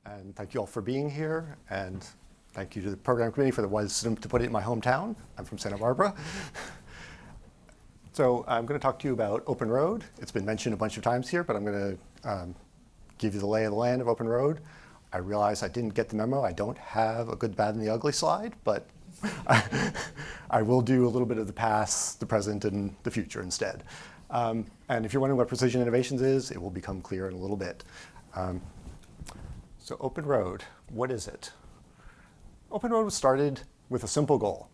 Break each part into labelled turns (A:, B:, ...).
A: And thank you all for being here. And thank you to the program committee for the wisdom to put it in my hometown. I'm from Santa Barbara. So I'm going to talk to you about OpenROAD. It's been mentioned a bunch of times here, but I'm going to give you the lay of the land of OpenROAD. I realize I didn't get the memo. I don't have a good, bad, and the ugly slide, but I will do a little bit of the past, the present, and the future instead. And if you're wondering what Precision Innovations is, it will become clear in a little bit. So OpenROAD, what is it? OpenROAD was started with a simple goal: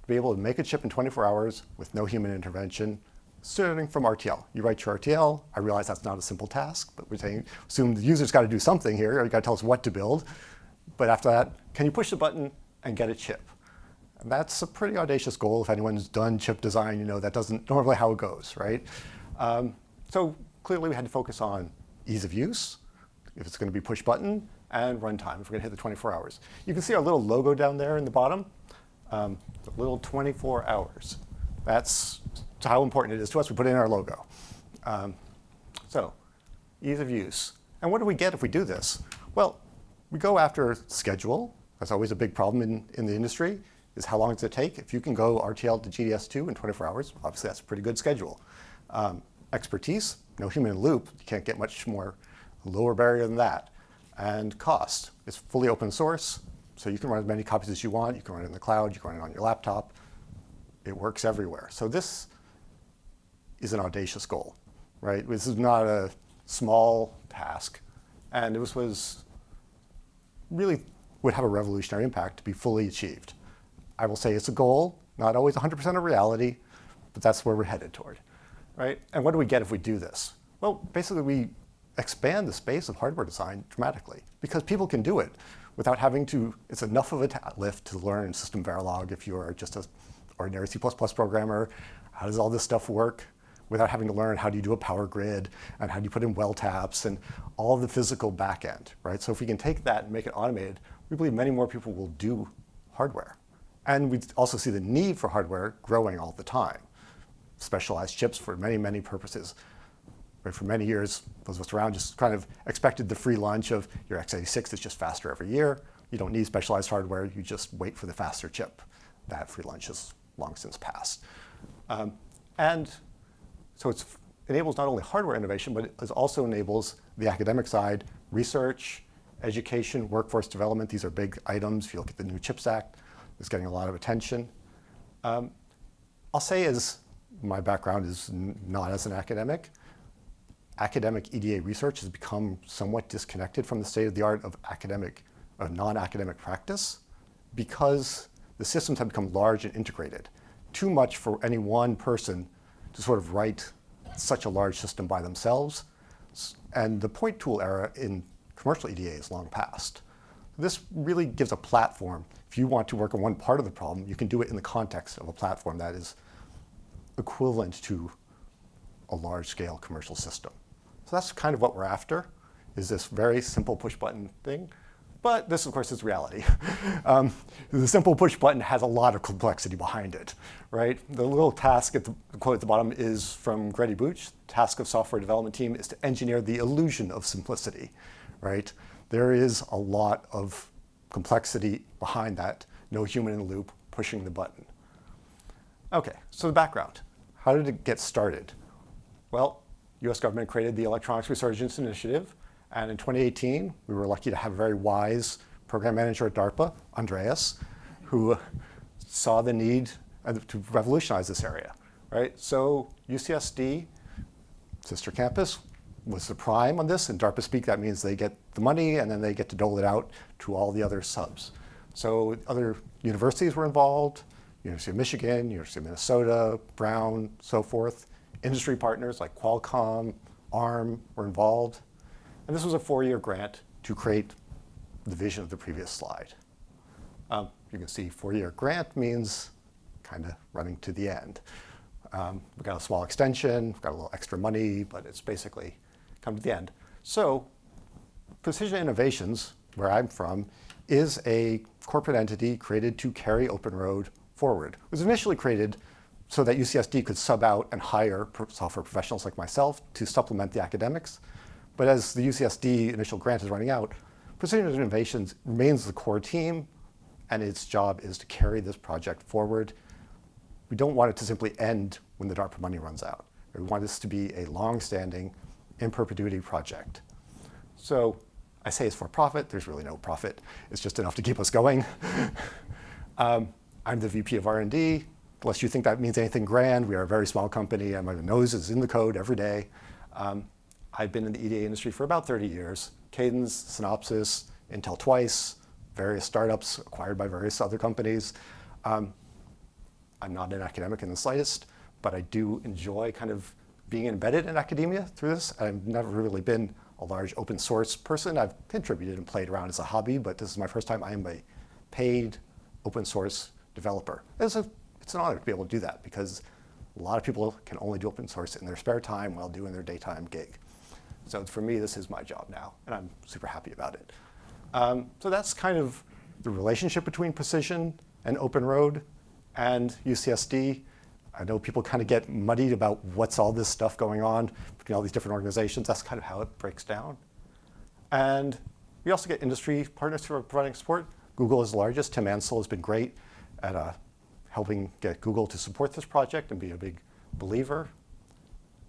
A: to be able to make a chip in 24 hours with no human intervention, starting from RTL. You write your RTL. I realize that's not a simple task, but we're saying, assume the user's got to do something here, or you got to tell us what to build. But after that, can you push the button and get a chip? And that's a pretty audacious goal. If anyone's done chip design, you know that doesn't normally how it goes, right? So clearly we had to focus on ease of use, if it's going to be push button, and runtime, if we're going to hit the 24 hours. You can see our little logo down there in the bottom, the little 24 hours. That's how important it is to us. We put it in our logo. So ease of use. And what do we get if we do this? Well, we go after schedule. That's always a big problem in the industry, is how long does it take? If you can go RTL-to-GDS 2 in 24 hours, obviously that's a pretty good schedule. Expertise, no human in the loop. You can't get much more lower barrier than that. And cost, it's fully open source, so you can run as many copies as you want. You can run it in the cloud, you can run it on your laptop. It works everywhere. So this is an audacious goal, right? This is not a small task. And this was really would have a revolutionary impact to be fully achieved. I will say it's a goal, not always 100% of reality, but that's where we're headed toward, right? And what do we get if we do this? Well, basically we expand the space of hardware design dramatically, because people can do it without having to, it's enough of a lift to learn system Verilog if you're just an ordinary C++ programmer. How does all this stuff work? Without having to learn how do you do a power grid, and how do you put in well taps, and all of the physical back end, right? So if we can take that and make it automated, we believe many more people will do hardware. And we also see the need for hardware growing all the time. Specialized chips for many, many purposes. Right, for many years, those of us around just kind of expected the free lunch of your x86 is just faster every year. You don't need specialized hardware. You just wait for the faster chip. That free lunch has long since passed. And so it enables not only hardware innovation, but it also enables the academic side, research, education, workforce development. These are big items. If you look at the new CHIPS Act, it's getting a lot of attention. I'll say, as my background is not as an academic EDA research has become somewhat disconnected from the state of the art of non-academic practice, because the systems have become large and integrated. Too much for any one person to sort of write such a large system by themselves. And the point tool era in commercial EDA is long past. This really gives a platform. If you want to work on one part of the problem, you can do it in the context of a platform that is equivalent to a large-scale commercial system. So that's kind of what we're after, is this very simple push-button thing. But this, of course, is reality. The simple push-button has a lot of complexity behind it, right? The little task at the quote at the bottom is from Grady Booch. The task of software development team is to engineer the illusion of simplicity, right? There is a lot of complexity behind that, no human in the loop, pushing the button. OK, so the background. How did it get started? Well, US government created the Electronics Resurgence Initiative. And in 2018, we were lucky to have a very wise program manager at DARPA, Andreas, who saw the need to revolutionize this area, right? So UCSD, sister campus, was the prime on this. In DARPA speak, that means they get the money, and then they get to dole it out to all the other subs. So other universities were involved, University of Michigan, University of Minnesota, Brown, so forth. Industry partners like Qualcomm, ARM were involved. And this was a 4-year grant to create the vision of the previous slide. You can see 4-year grant means kind of running to the end. We've got a small extension, we've got a little extra money, but it's basically come to the end. So Precision Innovations, where I'm from, is a corporate entity created to carry OpenROAD forward. It was initially created so that UCSD could sub out and hire software professionals like myself to supplement the academics. But as the UCSD initial grant is running out, Precision Innovations remains the core team, and its job is to carry this project forward. We don't want it to simply end when the DARPA money runs out. We want this to be a long-standing, in perpetuity project. So I say it's for profit. There's really no profit. It's just enough to keep us going. I'm the VP of R&D. Unless you think that means anything grand, we are a very small company, and my nose is in the code every day. I've been in the EDA industry for about 30 years. Cadence, Synopsys, Intel twice, various startups acquired by various other companies. I'm not an academic in the slightest, but I do enjoy kind of being embedded in academia through this. I've never really been a large open source person. I've contributed and played around as a hobby, but this is my first time I am a paid open source developer. It's an honor to be able to do that because a lot of people can only do open source in their spare time while doing their daytime gig. So for me, this is my job now, and I'm super happy about it. So that's kind of the relationship between Precision and OpenROAD and UCSD. I know people kind of get muddied about what's all this stuff going on between all these different organizations. That's kind of how it breaks down. And we also get industry partners who are providing support. Google is the largest. Tim Ansel has been great at helping get Google to support this project and be a big believer.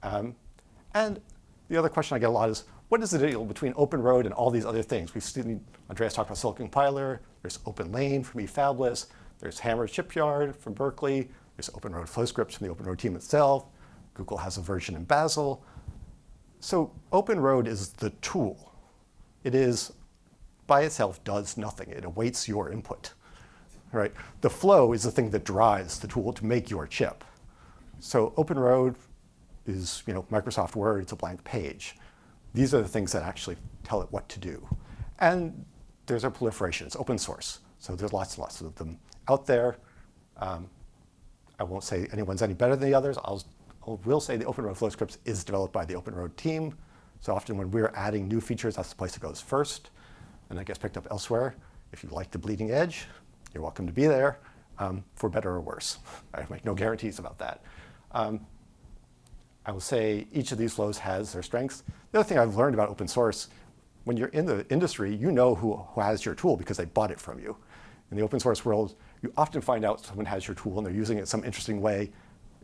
A: And the other question I get a lot is, what is the deal between OpenROAD and all these other things? We've seen Andreas talk about Silicon Compiler. There's OpenLane from eFabless. There's Hammer Shipyard from Berkeley. There's OpenROAD flow scripts from the OpenROAD team itself. Google has a version in Bazel. So OpenROAD is the tool. It is, by itself, does nothing. It awaits your input. Right? The flow is the thing that drives the tool to make your chip. So OpenROAD is Microsoft Word. It's a blank page. These are the things that actually tell it what to do. And there's a proliferation. It's open source. So there's lots and lots of them out there. I won't say anyone's any better than the others. I will say the OpenROAD flow scripts is developed by the OpenROAD team. So often when we're adding new features, that's the place it goes first. And that gets picked up elsewhere. If you like the bleeding edge, you're welcome to be there, for better or worse. I make no guarantees about that. I will say each of these flows has their strengths. The other thing I've learned about open source, when you're in the industry, you know who has your tool because they bought it from you. In the open source world, you often find out someone has your tool and they're using it some interesting way.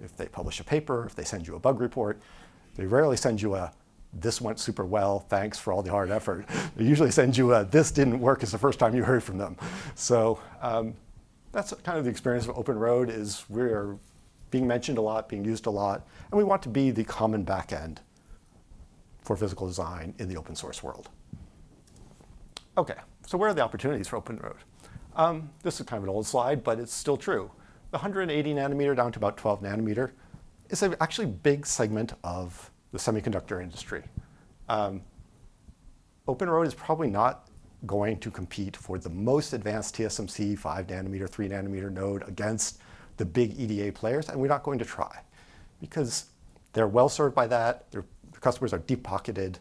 A: If they publish a paper, if they send you a bug report, they rarely send you a, this went super well, thanks for all the hard effort. They usually send you a, this didn't work, it's the first time you heard from them. So that's kind of the experience of OpenROAD is we're being mentioned a lot, being used a lot, and we want to be the common backend for physical design in the open source world. Okay, so where are the opportunities for OpenROAD? This is kind of an old slide, but it's still true. The 180 nanometer down to about 12 nanometer is an actually big segment of the semiconductor industry. OpenROAD is probably not going to compete for the most advanced TSMC 5 nanometer, 3 nanometer node against the big EDA players, and we're not going to try because they're well served by that, their customers are deep pocketed,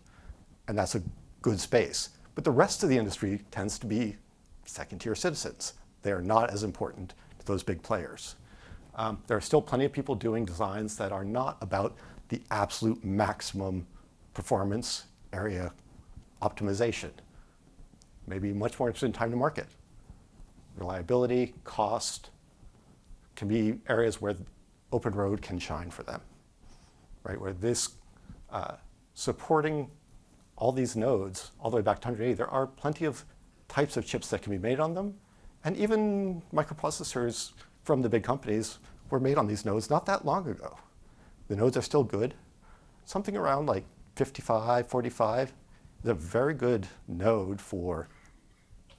A: and that's a good space. But the rest of the industry tends to be second-tier citizens. They are not as important to those big players. There are still plenty of people doing designs that are not about the absolute maximum performance area optimization. Maybe much more interested in time to market. Reliability, cost can be areas where OpenROAD can shine for them, right? Where this supporting all these nodes all the way back to 180, there are plenty of types of chips that can be made on them. And even microprocessors from the big companies were made on these nodes not that long ago. The nodes are still good. Something around like 55, 45 is a very good node for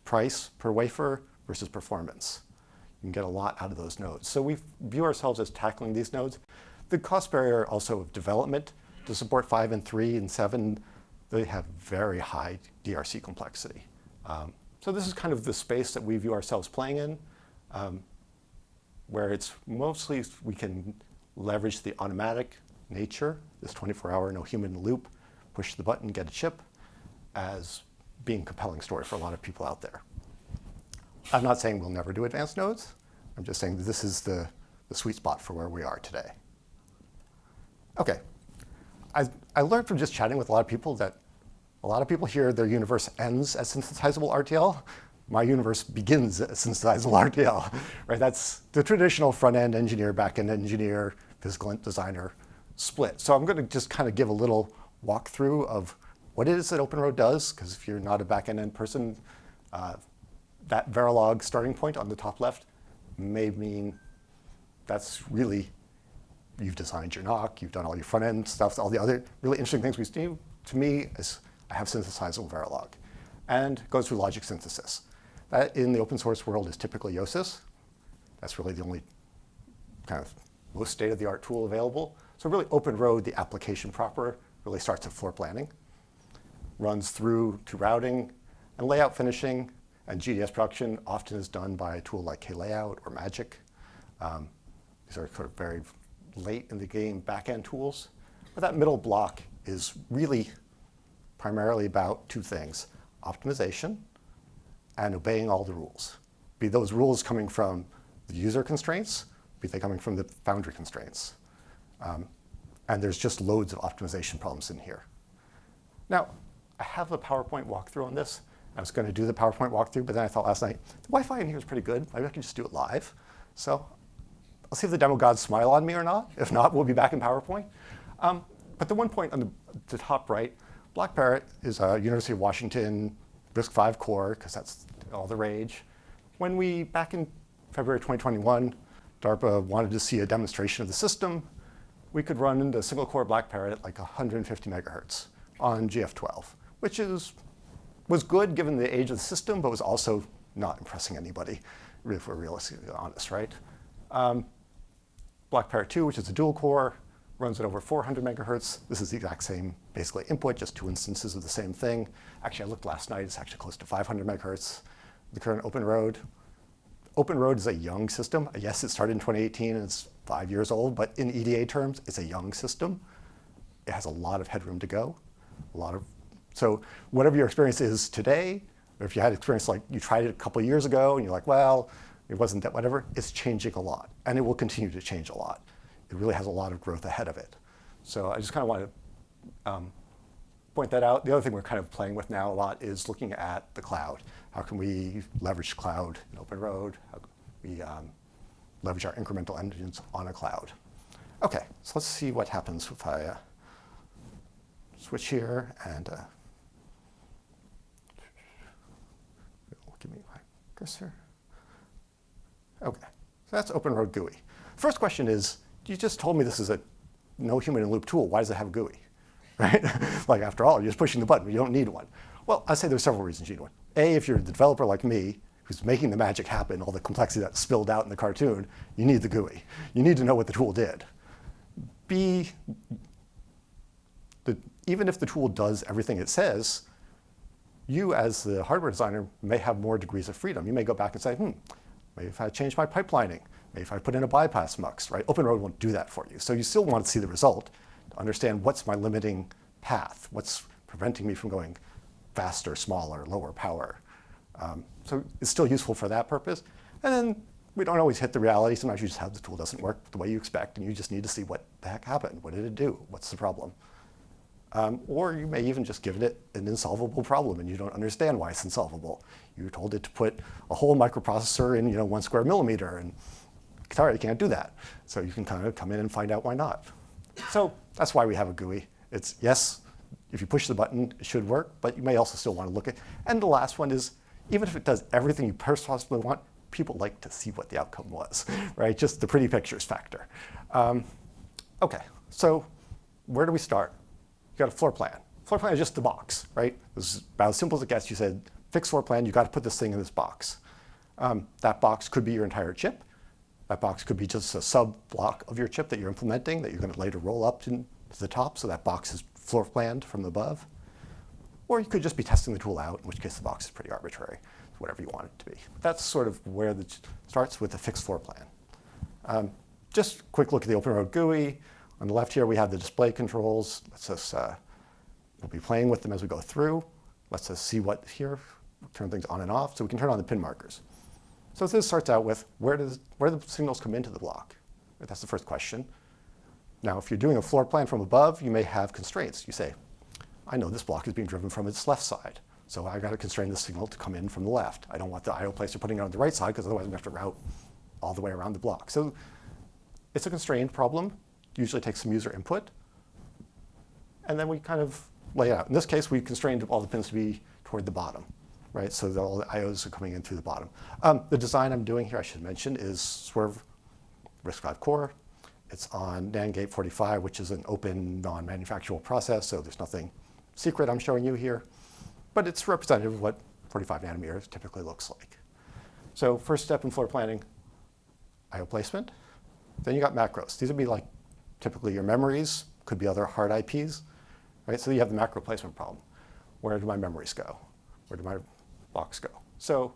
A: price per wafer versus performance. You can get a lot out of those nodes. So we view ourselves as tackling these nodes. The cost barrier also of development to support 5 and 3 and 7, they have very high DRC complexity. So this is kind of the space that we view ourselves playing in, where it's mostly we can leverage the automatic nature, this 24-hour no human in the loop, push the button, get a chip, as being a compelling story for a lot of people out there. I'm not saying we'll never do advanced nodes. I'm just saying that this is the sweet spot for where we are today. Okay. I learned from just chatting with a lot of people that A lot of people hear their universe ends at synthesizable RTL. My universe begins at synthesizable RTL, right? That's the traditional front-end engineer, back-end engineer, physical designer split. So I'm going to just kind of give a little walkthrough of what it is that OpenROAD does, because if you're not a back-end person, that Verilog starting point on the top left may mean that's really, you've designed your NOC, you've done all your front-end stuff, all the other really interesting things we do. To me, is I have synthesizable Verilog, and it goes through logic synthesis. That in the open source world is typically YOSYS. That's really the only kind of most state-of-the-art tool available. So really OpenROAD, the application proper, really starts at floor planning, runs through to routing and layout finishing, and GDS production often is done by a tool like KLayout or Magic. These are sort of very late in the game back-end tools. But that middle block is really primarily about two things: optimization and obeying all the rules. Be those rules coming from the user constraints, be they coming from the foundry constraints. And there's just loads of optimization problems in here. Now, I have a PowerPoint walkthrough on this. I was going to do the PowerPoint walkthrough, but then I thought last night, the Wi-Fi in here is pretty good. Maybe I can just do it live. So I'll see if the demo gods smile on me or not. If not, we'll be back in PowerPoint. But the one point on the top right, Black Parrot is a University of Washington RISC-V core, because that's all the rage. When we, back in February 2021, DARPA wanted to see a demonstration of the system, we could run into single core Black Parrot at like 150 megahertz on GF12, which was good given the age of the system, but was also not impressing anybody, if we're realistically honest, right? Black Parrot 2, which is a dual core, runs at over 400 megahertz. This is the exact same, basically, input, just two instances of the same thing. Actually, I looked last night, it's actually close to 500 megahertz. The current OpenROAD. OpenROAD is a young system. Yes, it started in 2018 and it's 5 years old, but in EDA terms, it's a young system. It has a lot of headroom to go. So whatever your experience is today, or if you had experience like you tried it a couple of years ago and you're like, well, it wasn't that whatever, it's changing a lot. And it will continue to change a lot. It really has a lot of growth ahead of it. So I just kind of want to point that out. The other thing we're kind of playing with now a lot is looking at the cloud. How can we leverage cloud in OpenROAD? How can we leverage our incremental engines on a cloud? OK, so let's see what happens if I switch here and give me my cursor. OK, so that's OpenROAD GUI. First question is, you just told me this is a no human in loop tool. Why does it have a GUI? Right? Like, after all, you're just pushing the button. You don't need one. Well, I'd say there's several reasons you need one. A, if you're the developer like me, who's making the magic happen, all the complexity that's spilled out in the cartoon, you need the GUI. You need to know what the tool did. B, even if the tool does everything it says, you as the hardware designer may have more degrees of freedom. You may go back and say, maybe if I change my pipelining, maybe if I put in a bypass mux, right? OpenROAD won't do that for you. So you still want to see the result to understand what's my limiting path, what's preventing me from going faster, smaller, lower power. So it's still useful for that purpose. And then we don't always hit the reality. Sometimes you just have the tool doesn't work the way you expect, and you just need to see what the heck happened. What did it do? What's the problem? Or you may even just give it an insolvable problem, and you don't understand why it's insolvable. You told it to put a whole microprocessor in 1 square millimeter, and sorry, you can't do that. So you can kind of come in and find out why not. So that's why we have a GUI. It's, yes, if you push the button, it should work, but you may also still want to look at. And the last one is, even if it does everything you possibly want, people like to see what the outcome was, right? Just the pretty pictures factor. OK, so where do we start? You got a floor plan. Floor plan is just the box, right? This is about as simple as it gets. You said, fixed floor plan, you got to put this thing in this box. That box could be your entire chip. That box could be just a sub-block of your chip that you're implementing that you're going to later roll up to the top, so that box is floor planned from above. Or you could just be testing the tool out, in which case the box is pretty arbitrary. It's whatever you want it to be. That's sort of where it starts with a fixed floor plan. Just a quick look at the OpenROAD GUI. On the left here, we have the display controls. We'll be playing with them as we go through. Let's just see what here, turn things on and off, so we can turn on the pin markers. So this starts out with, where do the signals come into the block? That's the first question. Now, if you're doing a floor plan from above, you may have constraints. You say, I know this block is being driven from its left side. So I've got to constrain the signal to come in from the left. I don't want the I/O placer putting it on the right side, because otherwise I'm going to have to route all the way around the block. So it's a constrained problem. Usually takes some user input. And then we kind of lay it out. In this case, we constrained all the pins to be toward the bottom, right? So that all the I/Os are coming in through the bottom. The design I'm doing here, I should mention, is swerve RISC-V core. It's on NAND gate 45, which is an open, non-manufacturable process, so there's nothing secret I'm showing you here. But it's representative of what 45 nanometers typically looks like. So first step in floor planning, I/O placement. Then you got macros. These would be like typically your memories, could be other hard IPs, right? So you have the macro placement problem. Where do my memories go? Where do my blocks go? So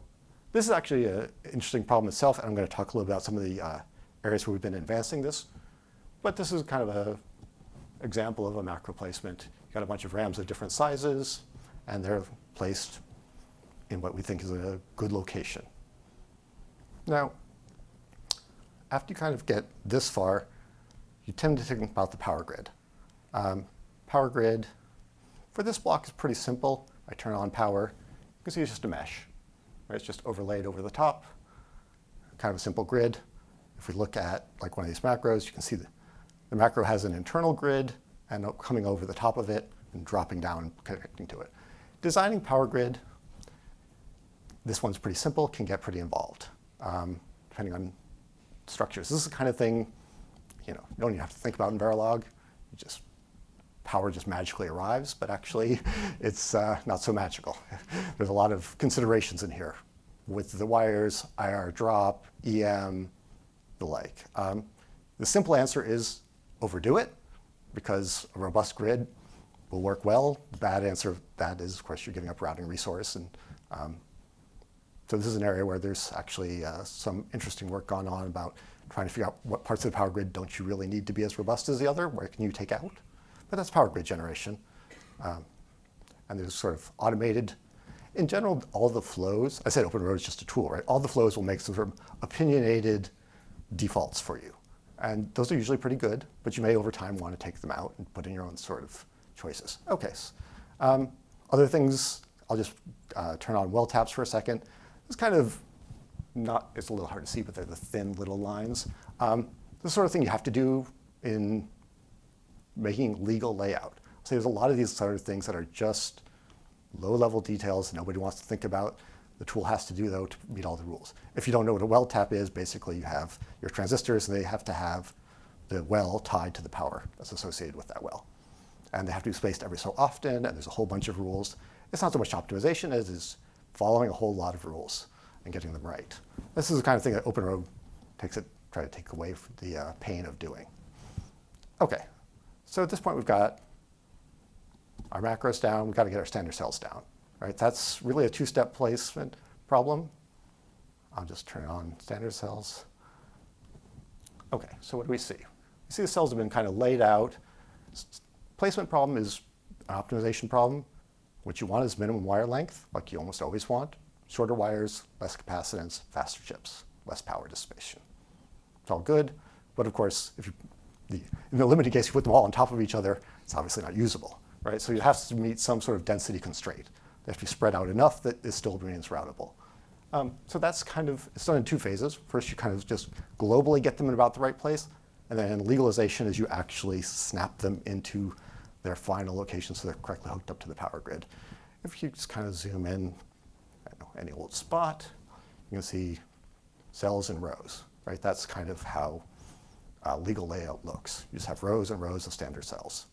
A: this is actually an interesting problem itself, and I'm going to talk a little about some of the areas where we've been advancing this. But this is kind of an example of a macro placement. You've got a bunch of RAMs of different sizes, and they're placed in what we think is a good location. Now, after you kind of get this far, you tend to think about the power grid. Power grid for this block is pretty simple. I turn on power. You can see it's just a mesh. Right? It's just overlaid over the top, kind of a simple grid. If we look at like one of these macros, you can see the macro has an internal grid and coming over the top of it and dropping down and connecting to it. Designing power grid, this one's pretty simple, can get pretty involved, depending on structures. This is the kind of thing, you don't even have to think about in Verilog. Power just magically arrives, but actually it's not so magical. There's a lot of considerations in here with the wires, IR drop, EM, the like. The simple answer is overdo it, because a robust grid will work well. The bad answer of that is, of course, you're giving up routing resource. And so this is an area where there's actually some interesting work gone on about trying to figure out what parts of the power grid don't you really need to be as robust as the other, where can you take out? But that's power grid generation. And there's sort of automated, in general, all the flows, I said OpenROAD is just a tool, right? All the flows will make some sort of opinionated defaults for you. And those are usually pretty good, but you may over time want to take them out and put in your own sort of choices. Okay, other things, I'll just turn on well taps for a second. It's kind of not, it's a little hard to see, but they're the thin little lines. The sort of thing you have to do in making legal layout. So there's a lot of these sort of things that are just low-level details nobody wants to think about. The tool has to do, though, to meet all the rules. If you don't know what a well tap is, basically you have your transistors, and they have to have the well tied to the power that's associated with that well. And they have to be spaced every so often, and there's a whole bunch of rules. It's not so much optimization as is following a whole lot of rules and getting them right. This is the kind of thing that OpenROAD try to take away the pain of doing. Okay, so at this point we've got our macros down. We've got to get our standard cells down. Right? That's really a two-step placement problem. I'll just turn on standard cells. Okay, so what do we see? We see the cells have been kind of laid out. Placement problem is an optimization problem. What you want is minimum wire length, like you almost always want. Shorter wires, less capacitance, faster chips, less power dissipation. It's all good, but of course, in the limited case, you put them all on top of each other, it's obviously not usable, right? So you have to meet some sort of density constraint. They have to be spread out enough that it still remains routable. So that's kind of, it's done in two phases. First, you kind of just globally get them in about the right place, and then legalization is you actually snap them into their final location so they're correctly hooked up to the power grid. If you just kind of zoom in, I don't know, any old spot, you can see cells and rows, right? That's kind of how legal layout looks. You just have rows and rows of standard cells.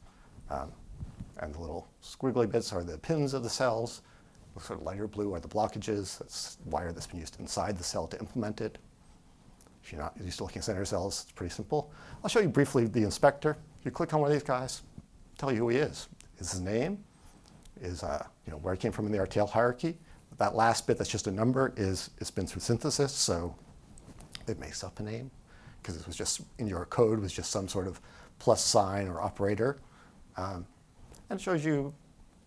A: And the little squiggly bits are the pins of the cells. The sort of lighter blue are the blockages. That's wire that's been used inside the cell to implement it. If you're not used to looking at standard cells, it's pretty simple. I'll show you briefly the inspector. If you click on one of these guys, tell you who he is. Is his name, is where he came from in the RTL hierarchy. That last bit that's just a number it's been through synthesis, so it makes up a name because it was just in your code was just some sort of plus sign or operator. And it shows you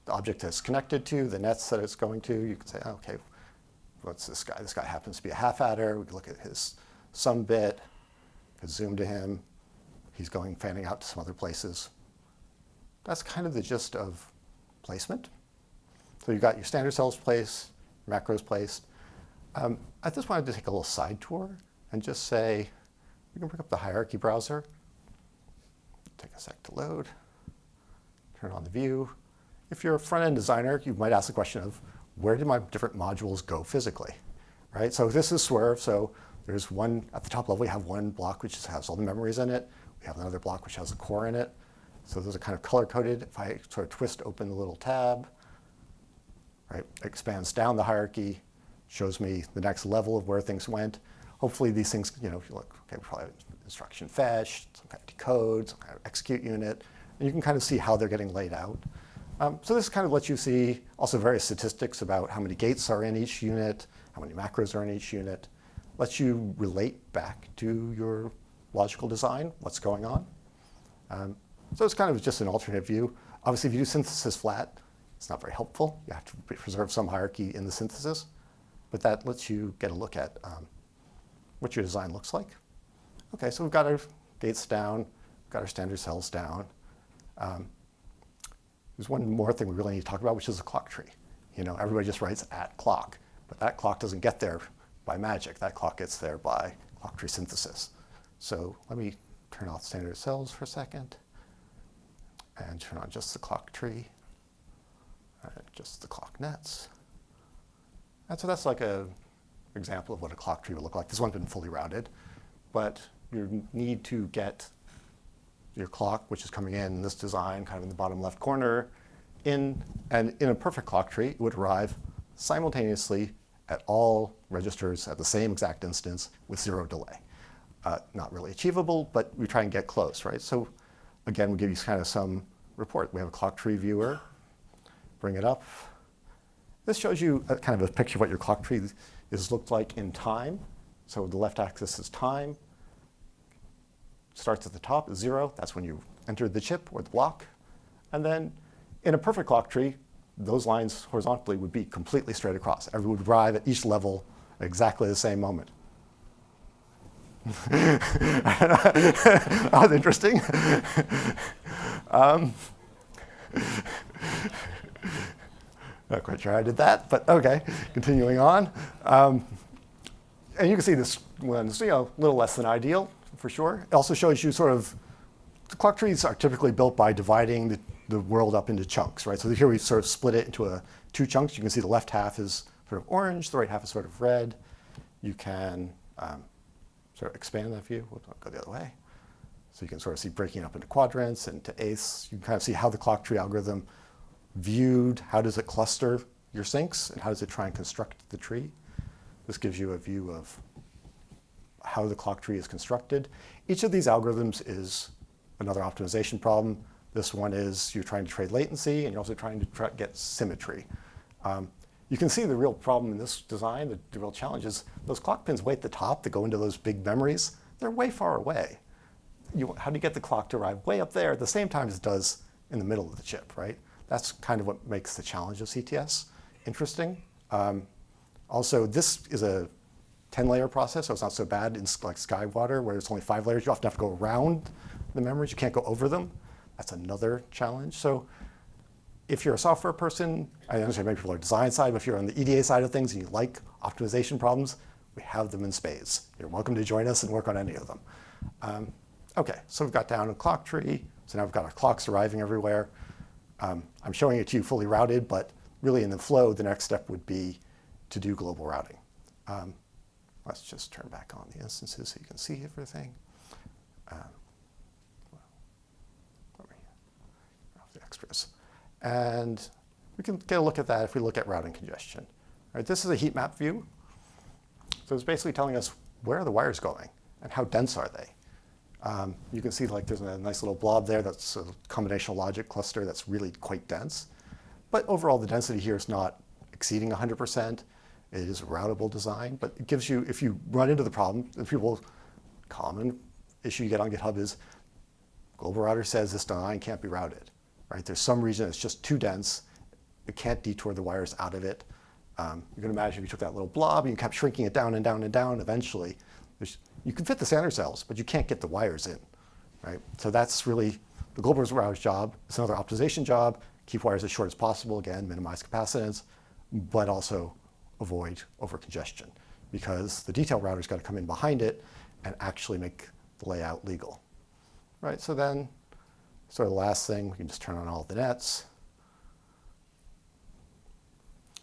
A: the object that it's connected to, the nets that it's going to. You can say, okay, what's this guy? This guy happens to be a half adder. We can look at his sum bit, could zoom to him. He's fanning out to some other places. That's kind of the gist of placement. So you've got your standard cells placed, macros placed. I just wanted to take a little side tour and just say, we can bring up the hierarchy browser, take a sec to load, turn on the view. If you're a front-end designer, you might ask the question of, where did my different modules go physically, right? So this is Swerve, so there's one, at the top level, we have one block which has all the memories in it. We have another block which has a core in it. So those are kind of color-coded. If I sort of twist open the little tab, right, it expands down the hierarchy, shows me the next level of where things went. Hopefully these things, if you look, okay, we probably have instruction fetch, some kind of decode, some kind of execute unit, and you can kind of see how they're getting laid out. So this kind of lets you see also various statistics about how many gates are in each unit, how many macros are in each unit. Lets you relate back to your logical design, what's going on. So it's kind of just an alternate view. Obviously, if you do synthesis flat, it's not very helpful. You have to preserve some hierarchy in the synthesis. But that lets you get a look at what your design looks like. OK, so we've got our gates down, we've got our standard cells down. There's one more thing we really need to talk about, which is the clock tree. Everybody just writes @clock, but that clock doesn't get there by magic. That clock gets there by clock tree synthesis. So let me turn off standard cells for a second and turn on just the clock tree, just the clock nets. And so that's like an example of what a clock tree would look like. This one's been fully routed, but you need to get your clock, which is coming in this design, kind of in the bottom left corner, and in a perfect clock tree, it would arrive simultaneously at all registers at the same exact instance with 0 delay. Not really achievable, but we try and get close, right? So again, we give you kind of some report. We have a clock tree viewer. Bring it up. This shows you kind of a picture of what your clock tree is looked like in time. So the left axis is time. Starts at the top is 0. That's when you entered the chip or the block. And then in a perfect clock tree, those lines horizontally would be completely straight across. Everyone would arrive at each level at exactly the same moment. That was interesting. Not quite sure I did that, but OK, continuing on. And you can see this one's a little less than ideal, for sure. It also shows you sort of, the clock trees are typically built by dividing the world up into chunks, right? So here we sort of split it into two chunks. You can see the left half is sort of orange, the right half is sort of red. You can sort of expand that view. We'll go the other way. So you can sort of see breaking up into quadrants and to eighths. You can kind of see how the clock tree algorithm viewed, how does it cluster your sinks, and how does it try and construct the tree. This gives you a view of how the clock tree is constructed. Each of these algorithms is another optimization problem. This one is you're trying to trade latency, and you're also trying to get symmetry. You can see the real problem in this design, the real challenge is those clock pins way at the top that go into those big memories, they're way far away. How do you get the clock to arrive way up there at the same time as it does in the middle of the chip, right? That's kind of what makes the challenge of CTS interesting. Also, this is a 10-layer process, so it's not so bad in like Skywater, where it's only 5 layers. You often have to go around the memories. You can't go over them. That's another challenge. So if you're a software person, I understand maybe people are design side, but if you're on the EDA side of things and you like optimization problems, we have them in spades. You're welcome to join us and work on any of them. OK, so we've got down a clock tree. So now we've got our clocks arriving everywhere. I'm showing it to you fully routed, but really in the flow, the next step would be to do global routing. Let's just turn back on the instances so you can see everything. Off the extras. And we can get a look at that if we look at routing congestion. Right, this is a heat map view. So it's basically telling us where are the wires going and how dense are they. You can see like there's a nice little blob there that's a combinational logic cluster that's really quite dense. But overall, the density here is not exceeding 100%. It is a routable design, but it gives you, if you run into the problem, common issue you get on GitHub is global router says this design can't be routed. Right? There's some region that's just too dense. It can't detour the wires out of it. You can imagine if you took that little blob and you kept shrinking it down and down and down, eventually, you can fit the standard cells, but you can't get the wires in. Right? So that's really the global router's job. It's another optimization job. keep wires as short as possible, again, minimize capacitance, but also avoid over-congestion, because the detail router's got to come in behind it and actually make the layout legal. Right, so then, sort of the last thing, we can just turn on all the nets.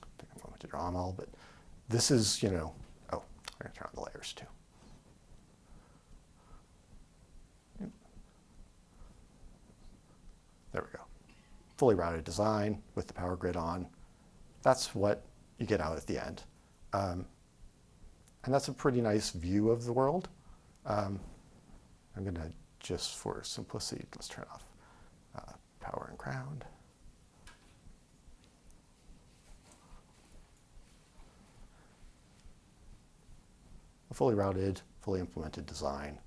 A: I think I'm going to draw them all, but this is, you know, oh, I'm going to turn on the layers too. There we go. Fully routed design with the power grid on. That's what you get out at the end. And that's a pretty nice view of the world. I'm going to, just for simplicity, let's turn off power and ground. A fully routed, fully implemented design.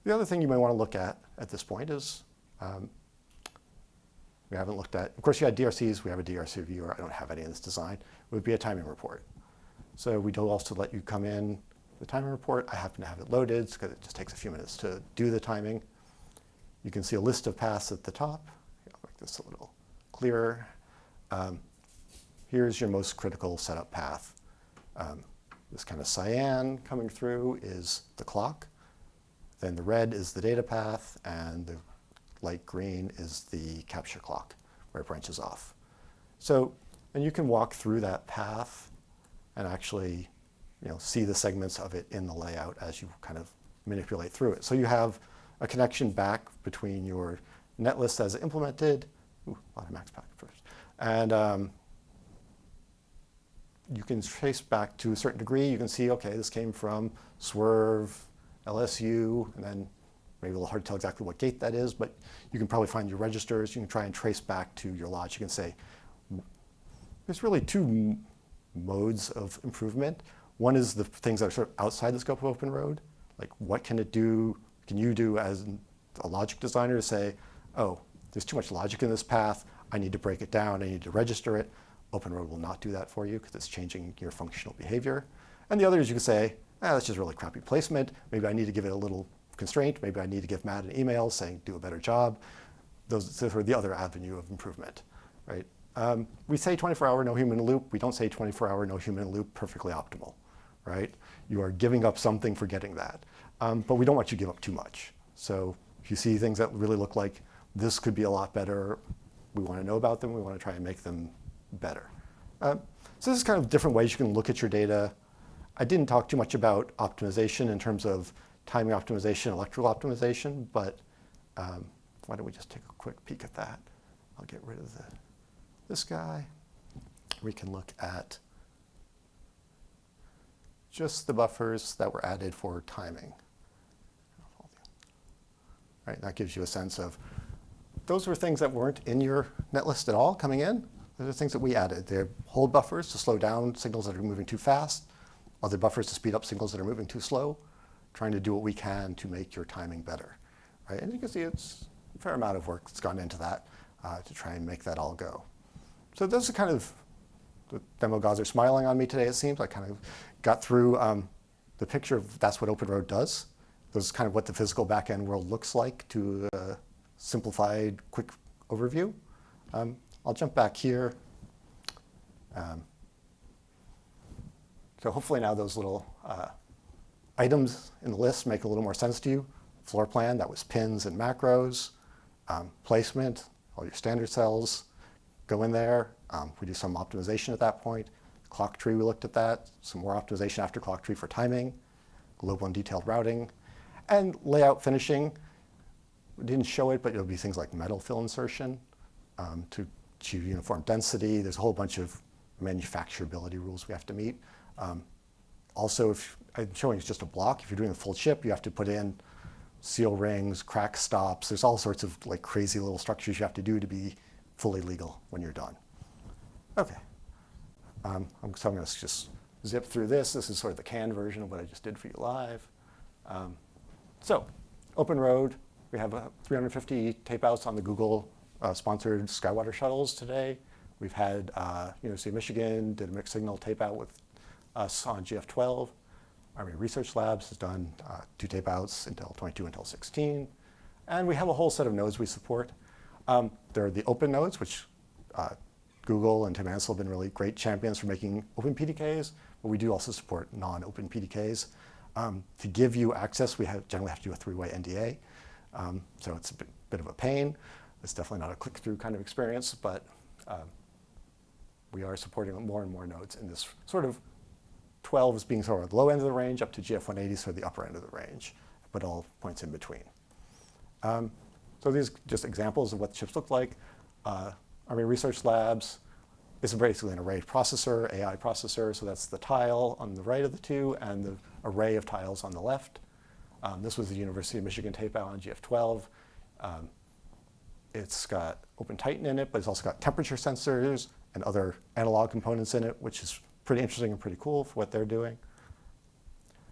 A: The other thing you may want to look at this point is we haven't looked at, of course you had DRCs, we have a DRC viewer, I don't have any in this design. It would be a timing report. So we do also let you come in the timing report. I happen to have it loaded because it just takes a few minutes to do the timing. You can see a list of paths at the top. I'll make this a little clearer. Here's your most critical setup path. This kind of cyan coming through is the clock. Then the red is the data path, and the light green is the capture clock, where it branches off. So, and you can walk through that path and actually, you know, see the segments of it in the layout as you kind of manipulate through it. So you have a connection back between your netlist as implemented, ooh, a lot of max packet first, and you can trace back to a certain degree. You can see, okay, this came from Swerve, LSU, and then maybe a little hard to tell exactly what gate that is, but you can probably find your registers. You can try and trace back to your logic and say, there's really two modes of improvement. One is the things that are sort of outside the scope of OpenROAD, like what can it do, can you do as a logic designer to say, oh, there's too much logic in this path, I need to break it down, I need to register it. OpenROAD will not do that for you because it's changing your functional behavior. And the other is you can say, that's just really crappy placement. Maybe I need to give it a little constraint. Maybe I need to give Matt an email saying, do a better job. Those are the other avenue of improvement, right? We say 24-hour no human in loop. We don't say 24-hour no human in loop perfectly optimal, right? You are giving up something for getting that. But we don't want you to give up too much. So if you see things that really look like this could be a lot better, we want to know about them. We want to try and make them better. So this is kind of different ways you can look at your data. I didn't talk too much about optimization in terms of timing optimization, electrical optimization, but why don't we just take a quick peek at that? I'll get rid of this guy. We can look at just the buffers that were added for timing. Right, that gives you a sense of, those were things that weren't in your netlist at all coming in. Those are things that we added. They're hold buffers to slow down signals that are moving too fast, other buffers to speed up signals that are moving too slow, trying to do what we can to make your timing better. Right? And you can see it's a fair amount of work that's gone into that to try and make that all go. So those are kind of, the demo gods are smiling on me today, it seems. I kind of got through the picture of that's what OpenROAD does. This is kind of what the physical backend world looks like to a simplified, quick overview. I'll jump back here. So hopefully now those little items in the list make a little more sense to you. Floor plan, that was pins and macros. Placement, all your standard cells go in there. We do some optimization at that point. Clock tree, we looked at that. Some more optimization after clock tree for timing. Global and detailed routing. And layout finishing. We didn't show it, but it'll be things like metal fill insertion to achieve uniform density. There's a whole bunch of manufacturability rules we have to meet. Also, if I'm showing it's just a block, if you're doing a full chip, you have to put in seal rings, crack stops. There's all sorts of like crazy little structures you have to do to be fully legal when you're done. Okay. So I'm going to just zip through this. This is sort of the canned version of what I just did for you live. So OpenROAD, we have 350 tape outs on the Google sponsored Skywater shuttles today. We've had University of Michigan did a mixed signal tape out with us on GF12. Army Research Labs has done 2 tape outs, Intel 22, Intel 16. And we have a whole set of nodes we support. There are the open nodes, which Google and Tim Ansel have been really great champions for making open PDKs, but we do also support non-open PDKs. To give you access, we generally have to do a three-way NDA, so it's a bit of a pain. It's definitely not a click-through kind of experience, but we are supporting more and more nodes in this sort of 12 as being sort of the low end of the range, up to GF180, so the upper end of the range, but all points in between. So these are just examples of what the chips look like. Army Research Labs is basically an array processor, AI processor, so that's the tile on the right of the two and the array of tiles on the left. This was the University of Michigan tape-out on GF12. It's got OpenTitan in it, but it's also got temperature sensors and other analog components in it, which is pretty interesting and pretty cool for what they're doing.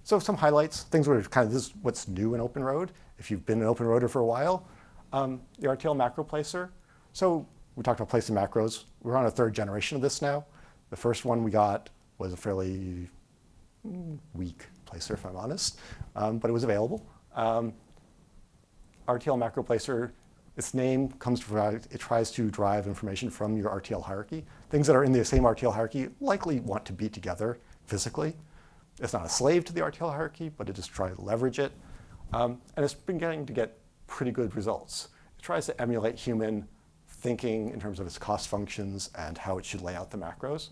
A: So some highlights, things where kind of this is what's new in OpenROAD. If you've been an OpenROADer for a while, the RTL macro placer. So we talked about placing macros. We're on a third generation of this now. The first one we got was a fairly weak placer, if I'm honest, but it was available. RTL macro placer, its name comes from, it tries to drive information from your RTL hierarchy. Things that are in the same RTL hierarchy likely want to be together physically. It's not a slave to the RTL hierarchy, but it just tries to leverage it. And it's been getting to get pretty good results. It tries to emulate human thinking in terms of its cost functions and how it should lay out the macros.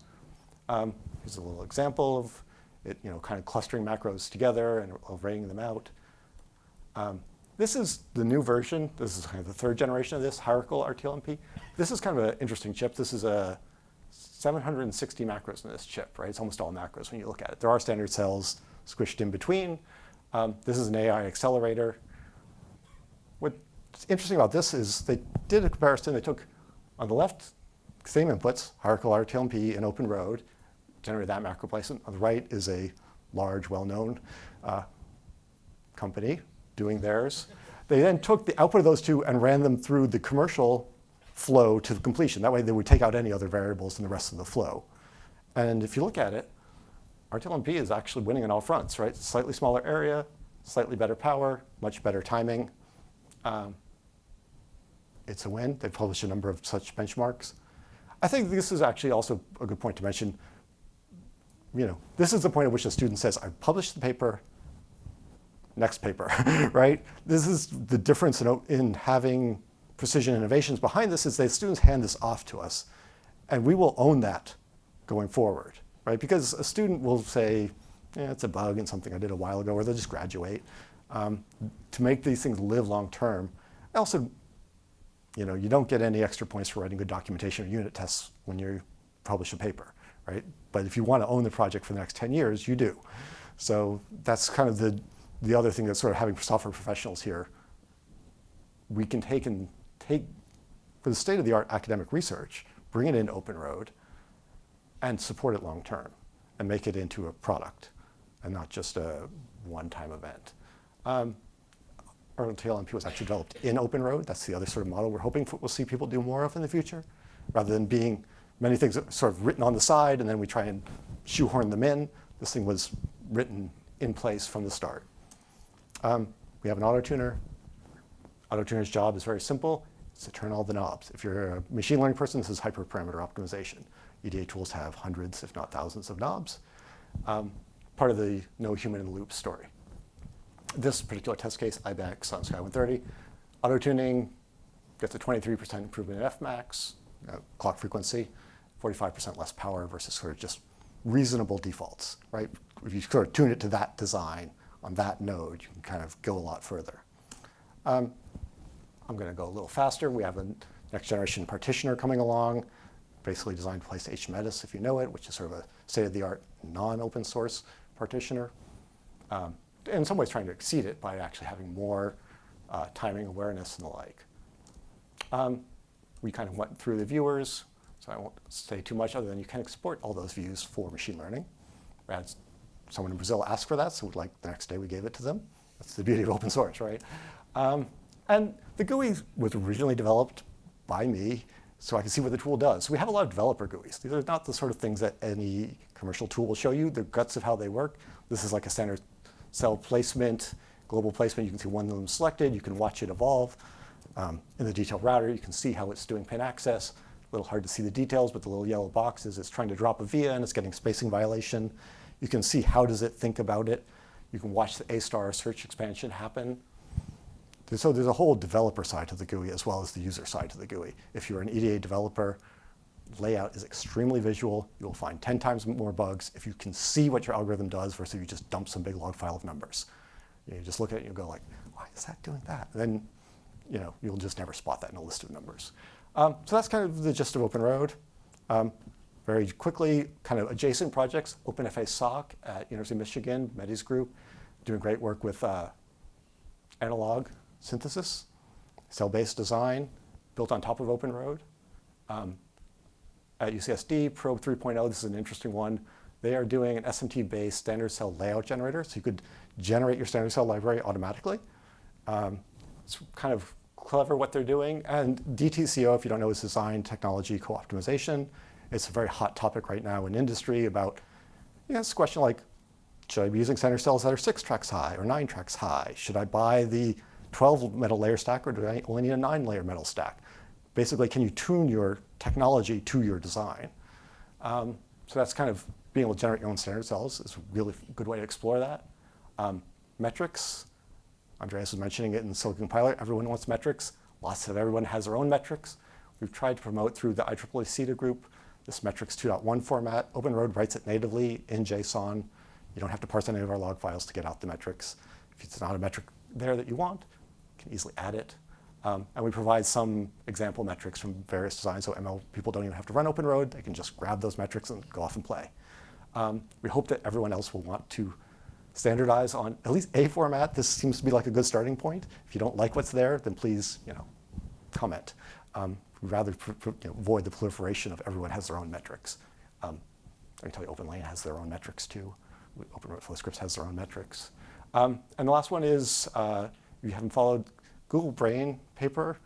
A: Here's a little example of it, kind of clustering macros together and arraying them out. This is the new version. This is kind of the third generation of this hierarchical RTL-MP. This is kind of an interesting chip. This is a 760 macros in this chip, right? It's almost all macros when you look at it. There are standard cells squished in between. This is an AI accelerator. What's interesting about this is they did a comparison. They took, on the left, same inputs, hierarchical RTL-MP and OpenROAD, generated that macro placement. On the right is a large, well-known company doing theirs. They then took the output of those two and ran them through the commercial flow to completion. That way they would take out any other variables in the rest of the flow. And if you look at it, RTL-MP is actually winning on all fronts, right? Slightly smaller area, slightly better power, much better timing. It's a win. They've published a number of such benchmarks. I think this is actually also a good point to mention. This is the point at which a student says, I published the paper, next paper, right? This is the difference in having precision innovations behind this is that students hand this off to us, and we will own that going forward, right? Because a student will say, it's a bug in something I did a while ago, or they'll just graduate. To make these things live long term. Also, you don't get any extra points for writing good documentation or unit tests when you publish a paper, right? But if you want to own the project for the next 10 years, you do. So that's kind of the other thing that's sort of having software professionals here. We can take for the state-of-the-art academic research, bring it into OpenROAD, and support it long term, and make it into a product, and not just a one-time event. RTL-MP was actually developed in OpenROAD. That's the other sort of model we're hoping we'll see people do more of in the future, rather than being many things sort of written on the side, and then we try and shoehorn them in. This thing was written in place from the start. We have an auto-tuner. Auto-tuner's job is very simple. It's to turn all the knobs. If you're a machine learning person, this is hyperparameter optimization. EDA tools have hundreds, if not thousands, of knobs. Part of the no human in the loop story. This particular test case, IBEX on Sky 130, auto-tuning gets a 23% improvement in Fmax, clock frequency, 45% less power versus sort of just reasonable defaults, right? If you sort of tune it to that design on that node, you can kind of go a lot further. I'm going to go a little faster. We have a next generation partitioner coming along, basically designed to place HMetis, if you know it, which is sort of a state-of-the-art non-open source partitioner. In some ways trying to exceed it by actually having more timing awareness and the like. We kind of went through the viewers, so I won't say too much other than you can export all those views for machine learning. We had someone in Brazil ask for that, so the next day we gave it to them. That's the beauty of open source, right? And the GUI was originally developed by me, so I can see what the tool does. So we have a lot of developer GUIs. These are not the sort of things that any commercial tool will show you, the guts of how they work. This is like a standard cell placement, global placement. You can see one of them selected. You can watch it evolve. In the detailed router, you can see how it's doing pin access. little hard to see the details, but the little yellow box is it's trying to drop a via and it's getting spacing violation. You can see how does it think about it. You can watch the A* search expansion happen. So there's a whole developer side to the GUI as well as the user side to the GUI. If you're an EDA developer, layout is extremely visual. You'll find 10 times more bugs if you can see what your algorithm does versus if you just dump some big log file of numbers. You just look at it and you go like, why is that doing that? And then you'll just never spot that in a list of numbers. So that's kind of the gist of OpenROAD. Very quickly, kind of adjacent projects, OpenFA SOC at University of Michigan, Mehdi's group, doing great work with analog synthesis, cell-based design, built on top of OpenROAD. At UCSD, Probe 3.0, this is an interesting one. They are doing an SMT-based standard cell layout generator, so you could generate your standard cell library automatically. It's kind of clever what they're doing. And DTCO, if you don't know, is design technology co-optimization. It's a very hot topic right now in industry about, it's a question like, should I be using standard cells that are 6 tracks high or 9 tracks high? Should I buy the 12 metal layer stack or do I only need a 9 layer metal stack? Basically, can you tune your technology to your design? So that's kind of being able to generate your own standard cells is a really good way to explore that. Metrics, Andreas was mentioning it in Silicon Pilot. Everyone wants metrics. Everyone has their own metrics. We've tried to promote through the IEEE CETA group this metrics 2.1 format. OpenROAD writes it natively in JSON. You don't have to parse any of our log files to get out the metrics. If it's not a metric there that you want, you can easily add it. And we provide some example metrics from various designs, so ML people don't even have to run OpenROAD. They can just grab those metrics and go off and play. We hope that everyone else will want to standardize on at least a format. This seems to be like a good starting point. If you don't like what's there, then please, comment. We'd rather avoid the proliferation of everyone has their own metrics. I can tell you OpenLane has their own metrics too. OpenROAD FlowScripts has their own metrics. And the last one is, if you haven't followed Google Brain paper,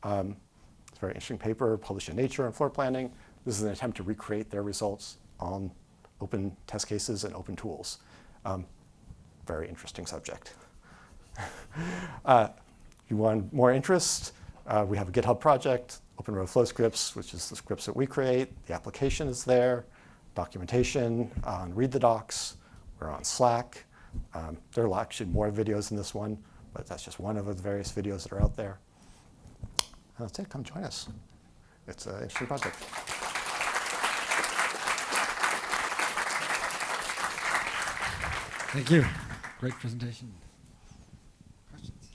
A: it's a very interesting paper published in Nature on floor planning. This is an attempt to recreate their results on open test cases and open tools. Very interesting subject. If you want more interest, we have a GitHub project, OpenROAD FlowScripts, which is the scripts that we create. The application is there, documentation on Read the Docs. We're on Slack. There are actually more videos in this one, but that's just one of the various videos that are out there. That's it. Come join us. It's an interesting project.
B: Thank you. Great presentation. Questions?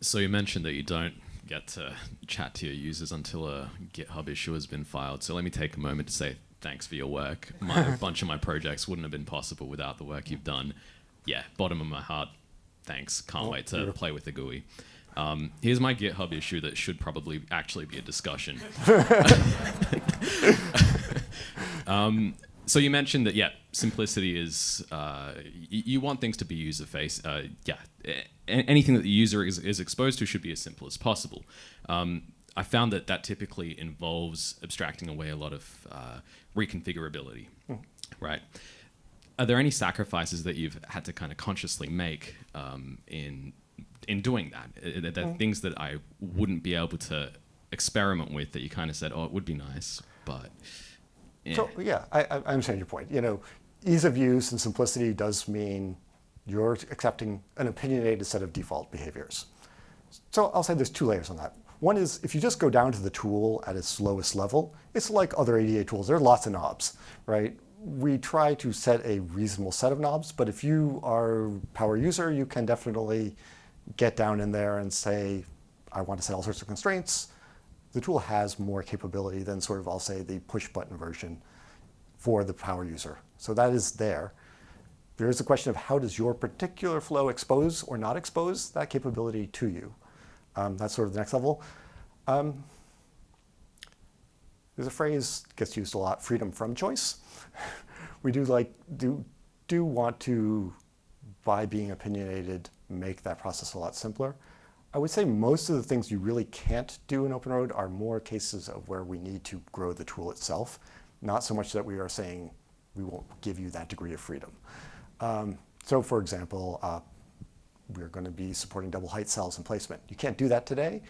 C: So you mentioned that you don't get to chat to your users until a GitHub issue has been filed. So let me take a moment to say thanks for your work. A bunch of my projects wouldn't have been possible without the work you've done. Yeah, bottom of my heart, thanks. Can't wait to play with the GUI. Here's my GitHub issue that should probably actually be a discussion. So you mentioned that, simplicity is, you want things to be anything that the user is exposed to should be as simple as possible. I found that typically involves abstracting away a lot of reconfigurability, right? Are there any sacrifices that you've had to kind of consciously make in doing that? That things that I wouldn't be able to experiment with that you kind of said, oh, it would be nice, but... Yeah.
A: So I understand your point. Ease of use and simplicity does mean you're accepting an opinionated set of default behaviors. So I'll say there's 2 layers on that. One is if you just go down to the tool at its lowest level, it's like other ADA tools. There are lots of knobs, right? We try to set a reasonable set of knobs, but if you are a power user, you can definitely get down in there and say, I want to set all sorts of constraints. The tool has more capability than sort of, I'll say, the push button version for the power user. So that is there. There is a question of how does your particular flow expose or not expose that capability to you? That's sort of the next level. There's a phrase that gets used a lot, freedom from choice. We do want to, by being opinionated, make that process a lot simpler. I would say most of the things you really can't do in OpenROAD are more cases of where we need to grow the tool itself, not so much that we are saying we won't give you that degree of freedom. So for example, we're going to be supporting double height cells and placement. You can't do that today.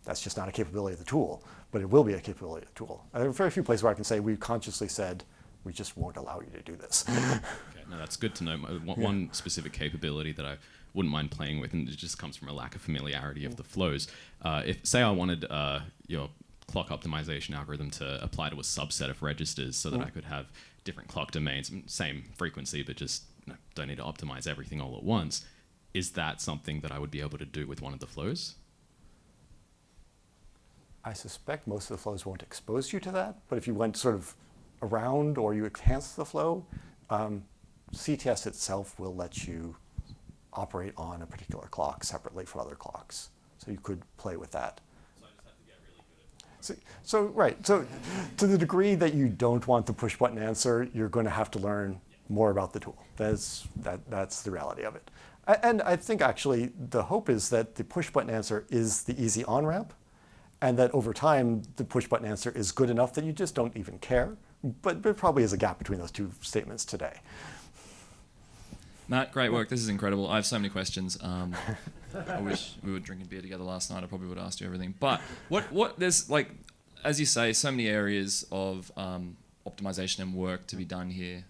A: That's just not a capability of the tool, but it will be a capability of the tool. There are very few places where I can say we consciously said, we just won't allow you to do this.
C: Okay, no, that's good to know. One specific capability that I wouldn't mind playing with, and it just comes from a lack of familiarity of the flows. If, say, I wanted your clock optimization algorithm to apply to a subset of registers so that I could have different clock domains, same frequency, but just don't need to optimize everything all at once. Is that something that I would be able to do with one of the flows?
A: I suspect most of the flows won't expose you to that, but if you went sort of around or you enhance the flow, CTS itself will let you operate on a particular clock separately from other clocks. So you could play with that.
C: So I just have to get really good at
A: So to the degree that you don't want the push button answer, you're going to have to learn more about the tool. That's the reality of it. And I think actually the hope is that the push button answer is the easy on-ramp, and that over time the push button answer is good enough that you just don't even care. But there probably is a gap between those two statements today.
D: Matt, great work. This is incredible. I have so many questions. I wish we were drinking beer together last night. I probably would have asked you everything. But what there's, like, as you say, so many areas of optimization and work to be done here.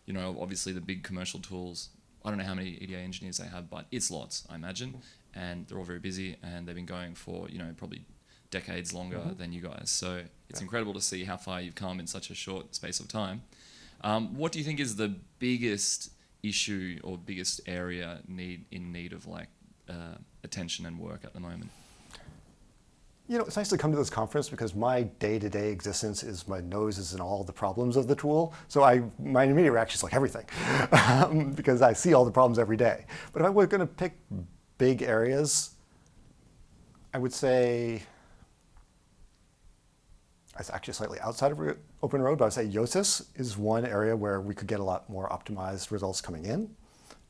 D: You know, obviously the big commercial tools. I don't know how many EDA engineers they have, but it's lots, I imagine. And they're all very busy, and they've been going for, you know, probably decades longer than you guys. So it's incredible to see how far you've come in such a short space of time. What do you think is the biggest issue or biggest area in need of like attention and work at the moment?
A: You know, it's nice to come to this conference because my day-to-day existence is my nose is in all the problems of the tool. So my immediate reaction is like everything because I see all the problems every day. But if I were going to pick big areas, I would say it's actually slightly outside of OpenROAD, but I would say YOSIS is one area where we could get a lot more optimized results coming in.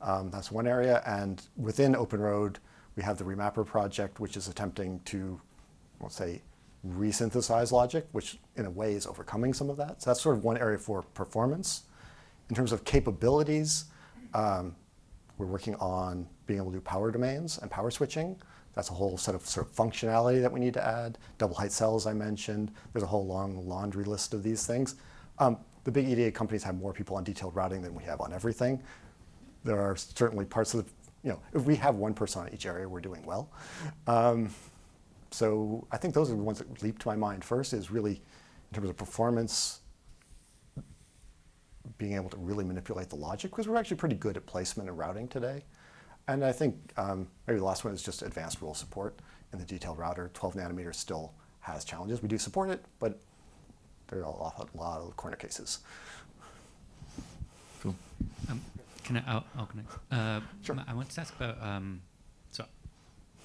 A: That's one area, and within OpenROAD, we have the Remapper project, which is attempting to, let's say, resynthesize logic, which in a way is overcoming some of that. So that's sort of one area for performance. In terms of capabilities, we're working on being able to do power domains and power switching. That's a whole set of sort of functionality that we need to add. Double height cells I mentioned. There's a whole long laundry list of these things. The big EDA companies have more people on detailed routing than we have on everything. There are certainly parts of the, you know, if we have one person on each area, we're doing well. So I think those are the ones that leap to my mind first, is really in terms of performance, being able to really manipulate the logic, because we're actually pretty good at placement and routing today. And I think maybe the last one is just advanced rule support in the detailed router. 12 nanometers still has challenges. We do support it, but there are a lot of corner cases.
D: Cool.
E: I'll connect.
A: Sure.
E: I wanted to ask about, so